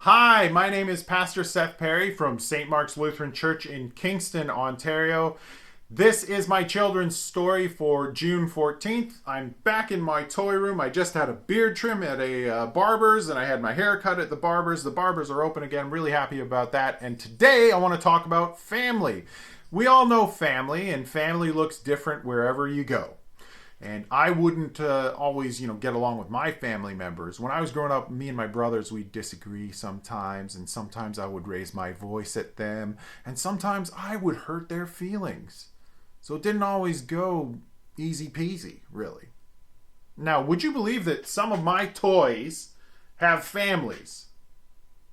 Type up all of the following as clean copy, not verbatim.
Hi, my name is Pastor Seth Perry from St. Mark's Lutheran Church in Kingston, Ontario. This is my children's story for June 14th. I'm back in my toy room. I just had a beard trim at a barber's and I had my hair cut at the barber's. The barbers are open again. I'm really happy about that. And today I want to talk about family. We all know family, and family looks different wherever you go. And I wouldn't always, get along with my family members. When I was growing up, me and my brothers, we'd disagree sometimes, and sometimes I would raise my voice at them, and sometimes I would hurt their feelings. So it didn't always go easy peasy, really. Now, would you believe that some of my toys have families?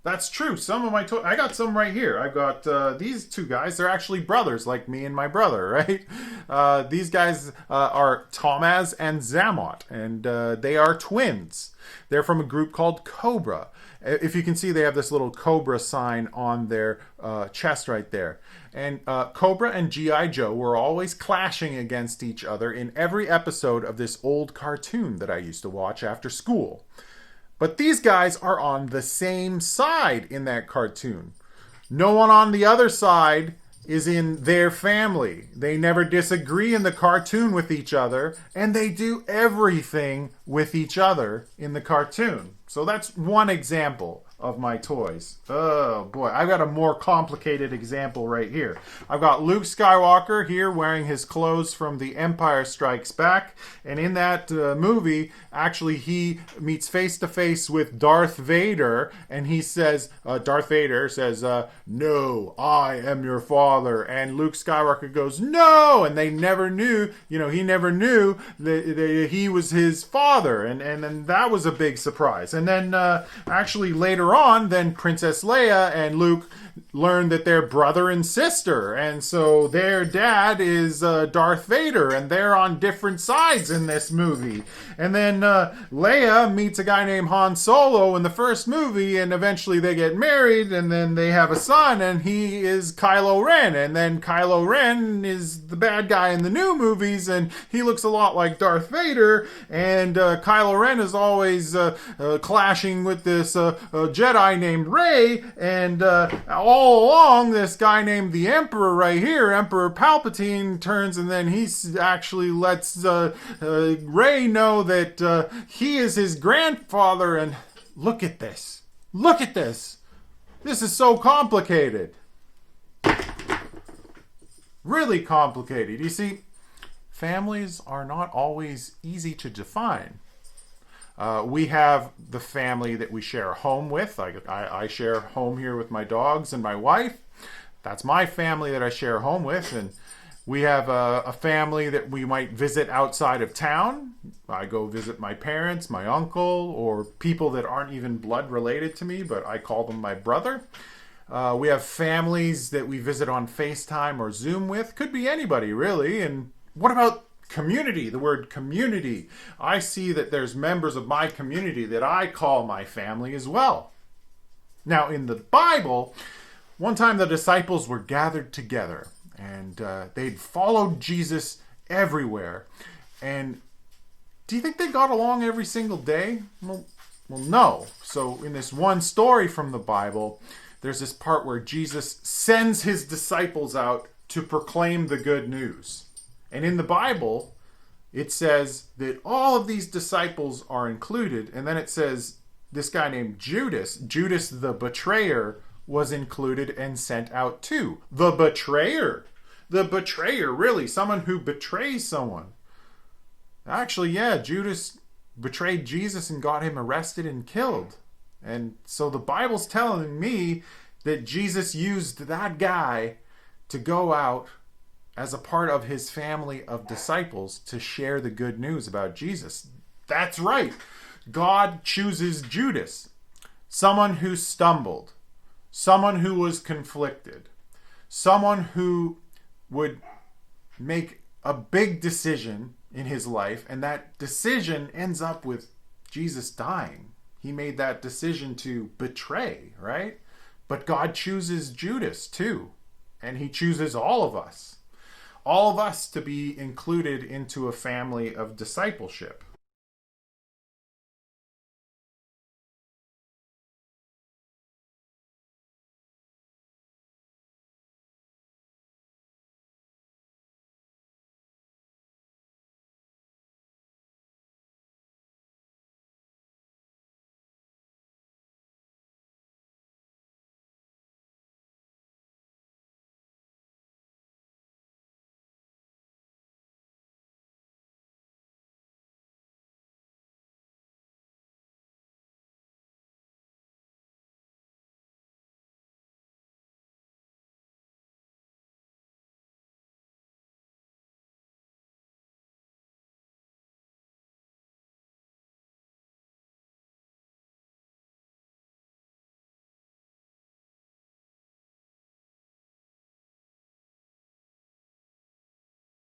That's true. Some of my toys, I got some right here. I've got these two guys. They're actually brothers, like me and my brother, right? These guys are Tomaz and Zamot, and they are twins. They're from a group called Cobra. If you can see, they have this little Cobra sign on their chest right there. And Cobra and G.I. Joe were always clashing against each other in every episode of this old cartoon that I used to watch after school. But these guys are on the same side in that cartoon. No one on the other side is in their family. They never disagree in the cartoon with each other, and they do everything with each other in the cartoon. So that's one example of my toys. Oh boy, I've got a more complicated example right here. I've got Luke Skywalker here wearing his clothes from The Empire Strikes Back, and in that movie, actually he meets face to face with Darth Vader, and he says, Darth Vader says, "No, I am your father," and Luke Skywalker goes, "No," and they never knew, he never knew that he was his father, and then that was a big surprise. And then actually later on, then Princess Leia and Luke learn that they're brother and sister, and so their dad is Darth Vader, and they're on different sides in this movie. And then Leia meets a guy named Han Solo in the first movie, and eventually they get married, and then they have a son, and he is Kylo Ren. And then Kylo Ren is the bad guy in the new movies, and he looks a lot like Darth Vader, and Kylo Ren is always clashing with this Jedi named Rey, and all along, this guy named the Emperor right here, Emperor Palpatine, turns and then he actually lets Rey know that he is his grandfather. And look at this. Look at this. This is so complicated. Really complicated. You see, families are not always easy to define. We have the family that we share a home with. I share a home here with my dogs and my wife. That's my family that I share a home with. And we have a family that we might visit outside of town. I go visit my parents, my uncle, or people that aren't even blood related to me, but I call them my brother. We have families that we visit on FaceTime or Zoom with. Could be anybody, really. And what about community? The word community. I see that there's members of my community that I call my family as well. Now, in the Bible, one time the disciples were gathered together, and they'd followed Jesus everywhere. And do you think they got along every single day? Well, no. So in this one story from the Bible, there's this part where Jesus sends his disciples out to proclaim the good news. And in the Bible, it says that all of these disciples are included. And then it says this guy named Judas the betrayer, was included and sent out too. The betrayer. The betrayer, really. Someone who betrays someone. Actually, yeah, Judas betrayed Jesus and got him arrested and killed. And so the Bible's telling me that Jesus used that guy to go out as a part of his family of disciples to share the good news about Jesus. That's right. God chooses Judas, someone who stumbled, someone who was conflicted, someone who would make a big decision in his life, and that decision ends up with Jesus dying. He made that decision to betray, right? But God chooses Judas too, and he chooses all of us to be included into a family of discipleship.